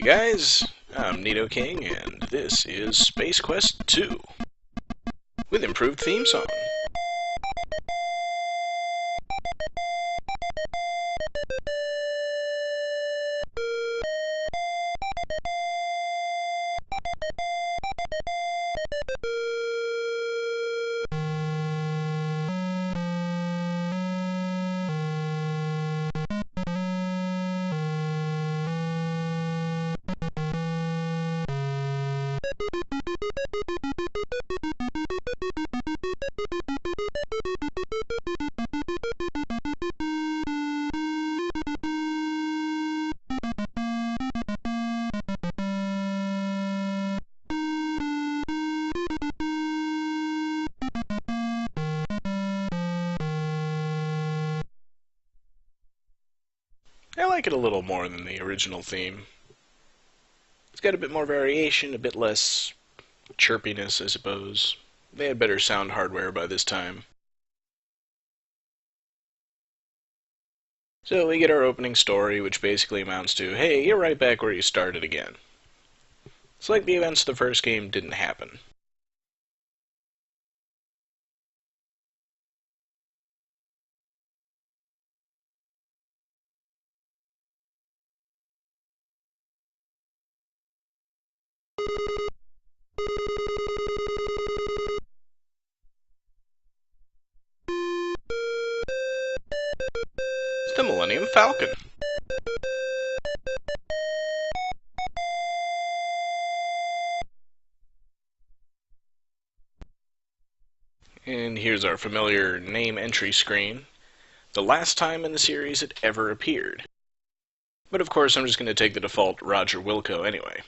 guys, I'm Nito King, and this is Space Quest 2, with improved theme song. I like it a little more than the original theme. It's got a bit more variation, a bit less chirpiness, I suppose. They had better sound hardware by this time. So we get our opening story, which basically amounts to, hey, you're right back where you started again. It's like the events of the first game didn't happen. It's the Millennium Falcon. And here's our familiar name entry screen. The last time in the series it ever appeared. But of course I'm just going to take the default Roger Wilco anyway.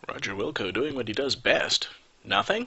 Roger Wilco doing what he does best. Nothing?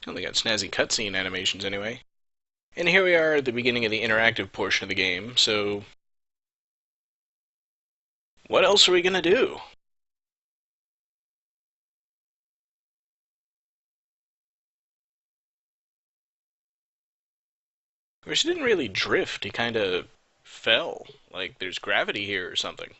Well, they got snazzy cutscene animations anyway. And here we are at the beginning of the interactive portion of the game, so what else are we gonna do? Of course, he didn't really drift, he kinda fell. Like there's gravity here or something.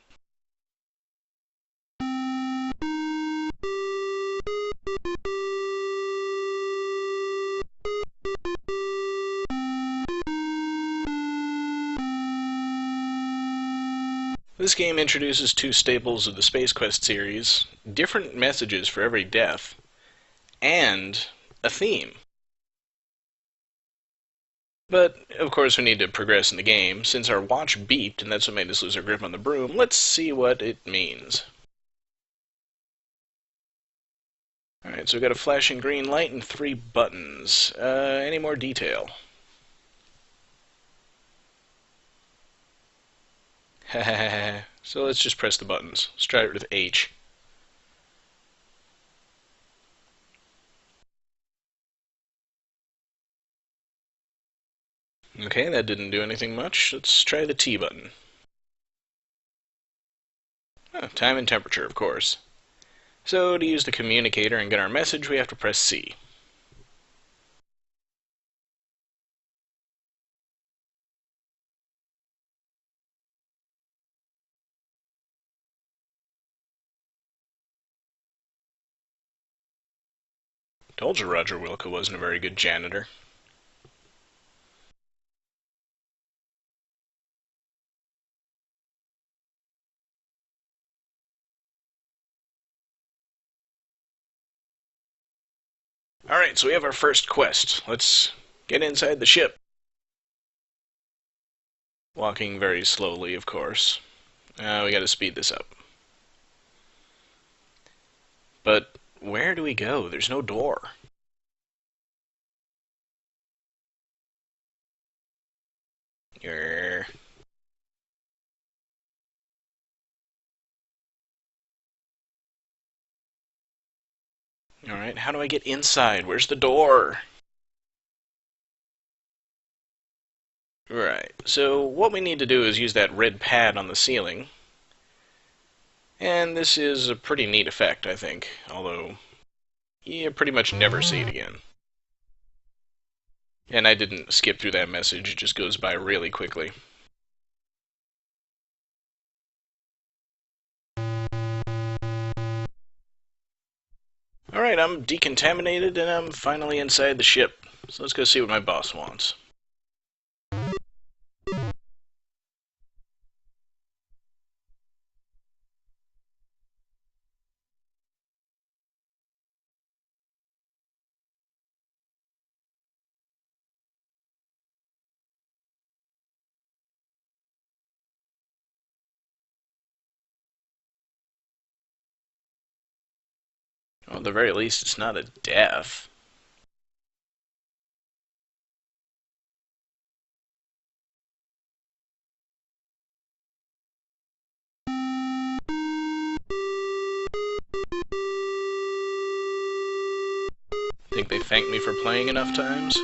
This game introduces two staples of the Space Quest series, different messages for every death, and a theme. But, of course, we need to progress in the game. Since our watch beeped, and that's what made us lose our grip on the broom, let's see what it means. Alright, so we've got a flashing green light and 3 buttons. Any more detail? So let's just press the buttons. Let's try it with H. Okay, that didn't do anything much. Let's try the T button. Oh, time and temperature, of course. So to use the communicator and get our message, we have to press C. Told you Roger Wilco wasn't a very good janitor. Alright, so we have our first quest. Let's get inside the ship. Walking very slowly, of course. We gotta speed this up. But where do we go? There's no door. Grr. Alright, how do I get inside? Where's the door? Right, so what we need to do is use that red pad on the ceiling. And this is a pretty neat effect, I think. Although, you pretty much never see it again. And I didn't skip through that message, it just goes by really quickly. Alright, I'm decontaminated and I'm finally inside the ship. So let's go see what my boss wants. Well, at the very least, it's not a death. Think they thanked me for playing enough times?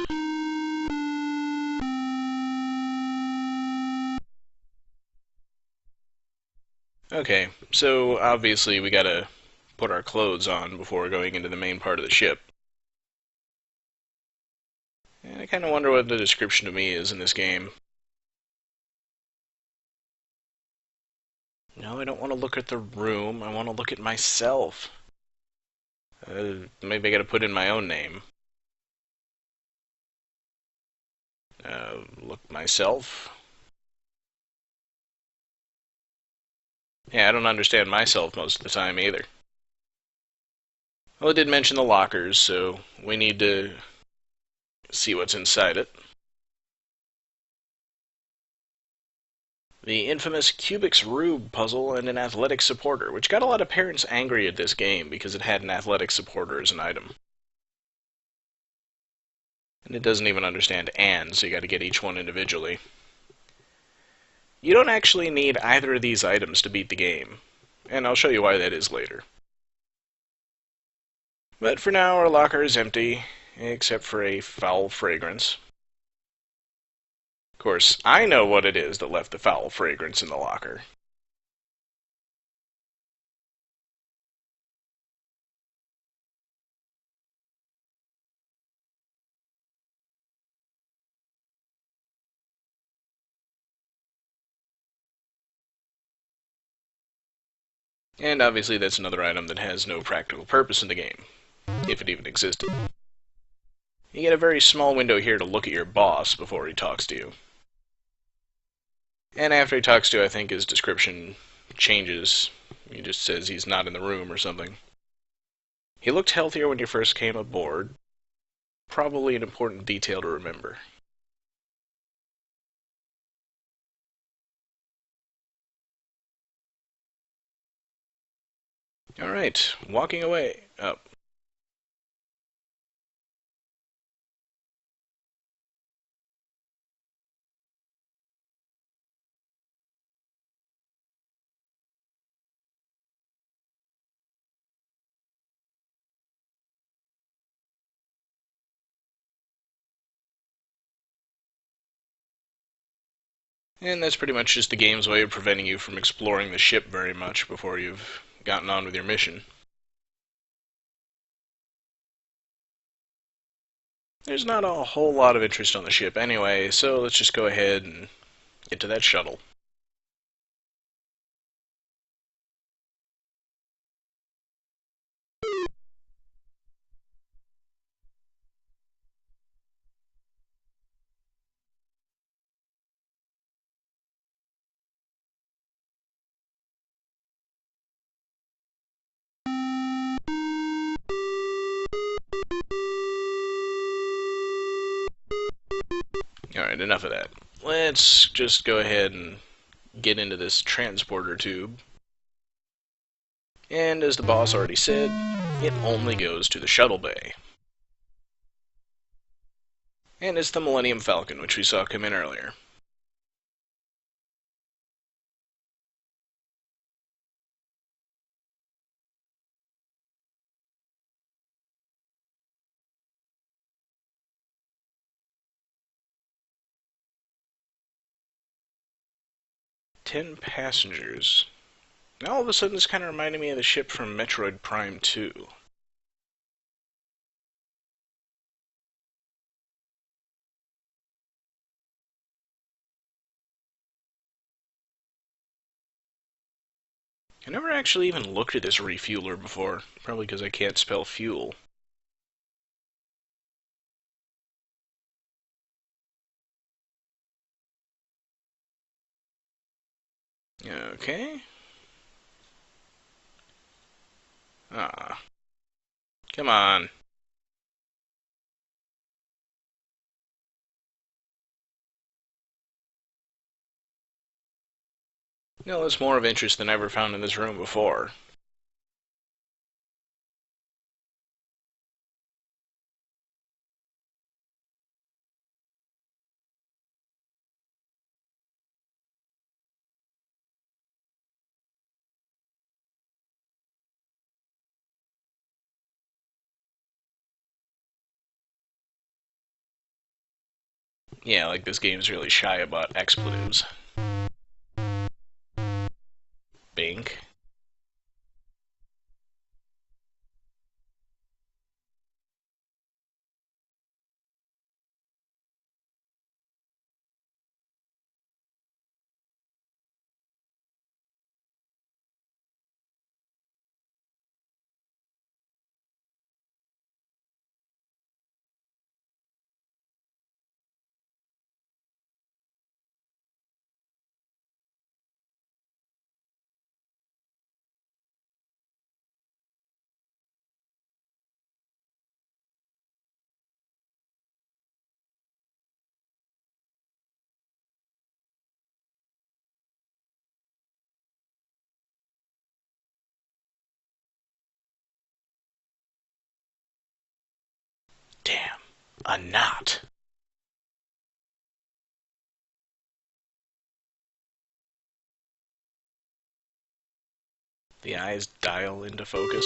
Okay, so obviously we gotta put our clothes on before going into the main part of the ship. And I kinda wonder what the description of me is in this game. No, I don't want to look at the room, I want to look at myself. Maybe I gotta put in my own name. Look myself. Yeah, I don't understand myself most of the time either. Well, it did mention the lockers, so we need to see what's inside it. The infamous Kubik's Rube puzzle and an athletic supporter, which got a lot of parents angry at this game because it had an athletic supporter as an item. And it doesn't even understand and, so you gotta get each one individually. You don't actually need either of these items to beat the game, and I'll show you why that is later. But for now, our locker is empty, except for a foul fragrance. Of course, I know what it is that left the foul fragrance in the locker. And obviously that's another item that has no practical purpose in the game, if it even existed. You get a very small window here to look at your boss before he talks to you. And after he talks to you, I think his description changes. He just says he's not in the room or something. He looked healthier when you first came aboard. Probably an important detail to remember. Alright, walking away. Oh. And that's pretty much just the game's way of preventing you from exploring the ship very much before you've gotten on with your mission. There's not a whole lot of interest on the ship anyway, so let's just go ahead and get to that shuttle. Alright, enough of that. Let's just go ahead and get into this transporter tube. And as the boss already said, it only goes to the shuttle bay. And it's the Millennium Falcon, which we saw come in earlier. Ten passengers. Now all of a sudden this kind of reminded me of the ship from Metroid Prime 2. I never actually even looked at this refueler before, probably because I can't spell fuel. Okay. Ah. Come on. No, that's more of interest than I ever found in this room before. Yeah, like this game's really shy about expletives. Bink. Damn. A knot. The eyes dial into focus.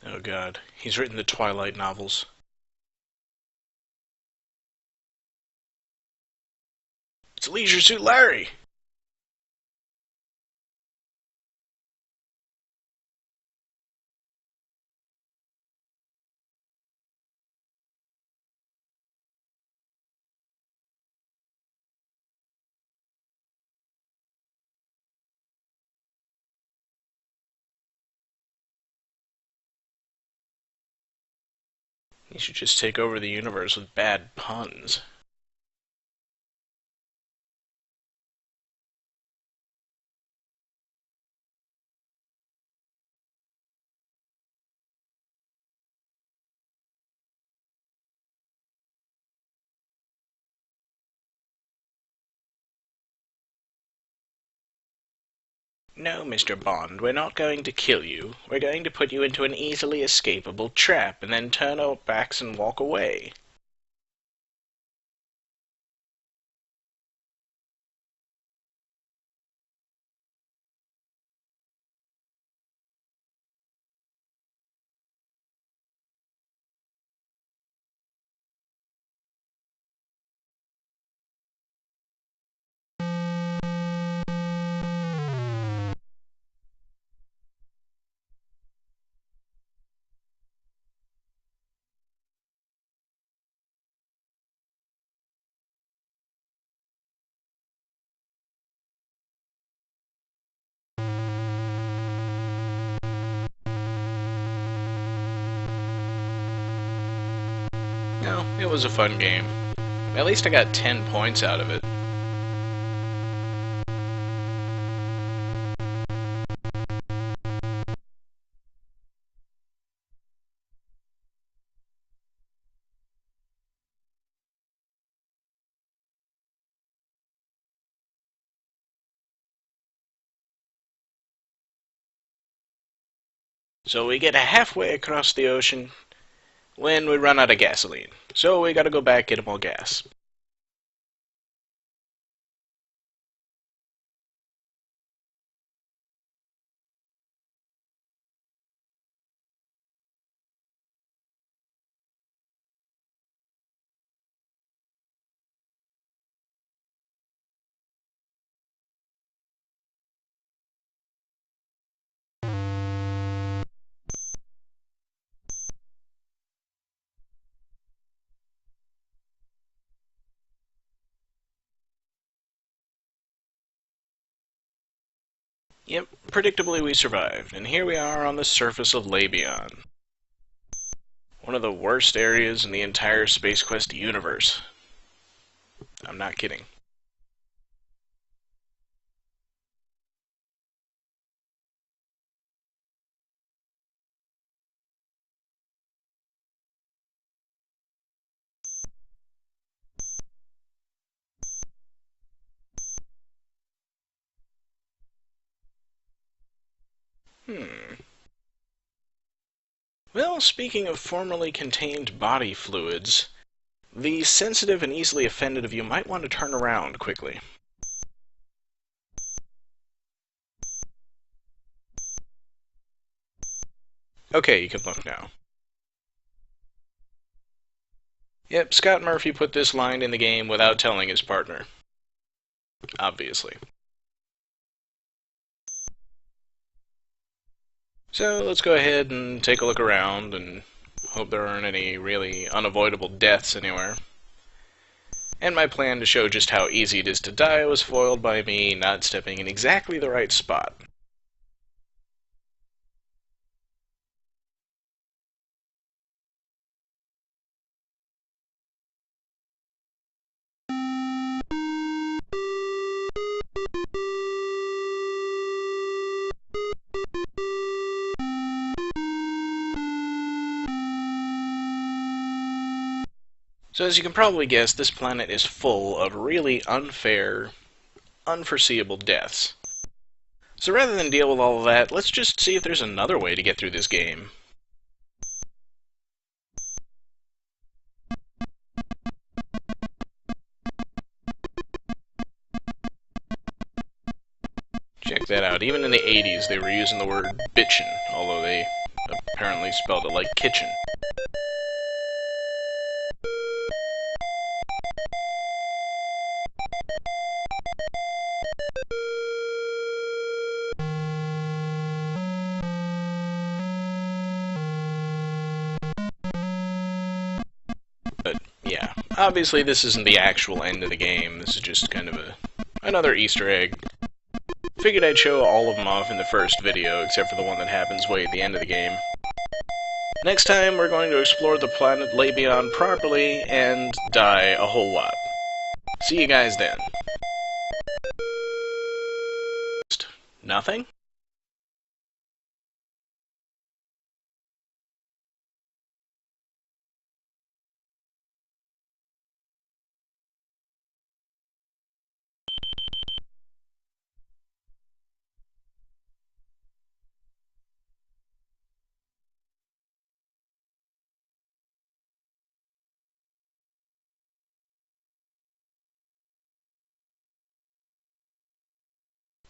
Oh god, he's written the Twilight novels. It's Leisure Suit Larry! He should just take over the universe with bad puns. No, Mr. Bond, we're not going to kill you. We're going to put you into an easily escapable trap and then turn our backs and walk away. No, it was a fun game. At least I got 10 points out of it. So we get halfway across the ocean when we run out of gasoline. So we gotta go back get more gas. Yep, predictably we survived, and here we are on the surface of Labion. One of the worst areas in the entire Space Quest universe. I'm not kidding. Well, speaking of formerly contained body fluids, the sensitive and easily offended of you might want to turn around quickly. Okay, you can look now. Yep, Scott Murphy put this line in the game without telling his partner. Obviously. So let's go ahead and take a look around and hope there aren't any really unavoidable deaths anywhere. And my plan to show just how easy it is to die was foiled by me not stepping in exactly the right spot. So as you can probably guess, this planet is full of really unfair, unforeseeable deaths. So rather than deal with all of that, let's just see if there's another way to get through this game. Check that out. Even in the 80s, they were using the word bitchin', although they apparently spelled it like kitchen. But yeah, obviously this isn't the actual end of the game. This is just kind of another Easter egg. Figured I'd show all of them off in the first video, except for the one that happens way at the end of the game. Next time, we're going to explore the planet Labion properly and die a whole lot. See you guys then. Nothing?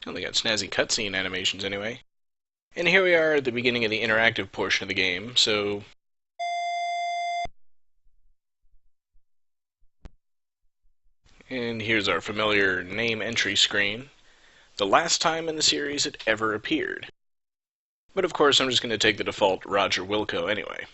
Oh, they got snazzy cutscene animations anyway. And here we are at the beginning of the interactive portion of the game, so... And here's our familiar name entry screen. The last time in the series it ever appeared. But of course I'm just going to take the default Roger Wilco anyway.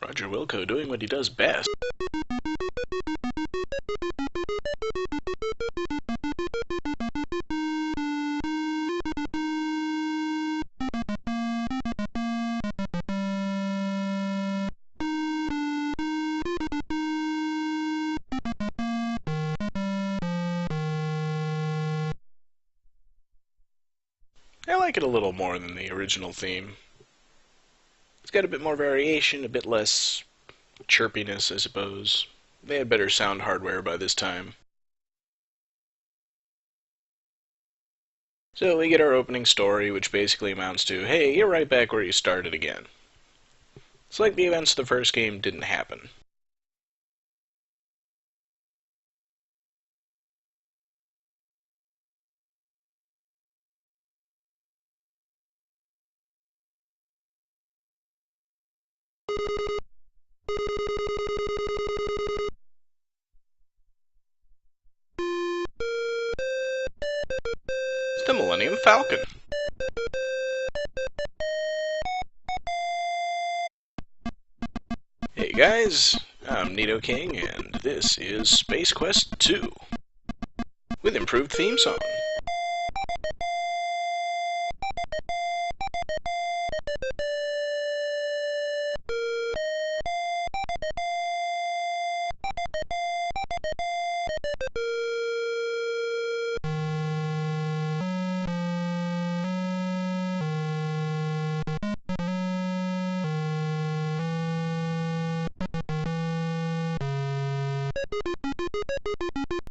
Roger Wilco doing what he does best. I like it a little more than the original theme. It's got a bit more variation, a bit less chirpiness, I suppose. They had better sound hardware by this time. So we get our opening story, which basically amounts to, hey, you're right back where you started again. It's like the events of the first game didn't happen. It's the Millennium Falcon. Hey guys, I'm Nito King, and this is Space Quest 2, with improved theme song.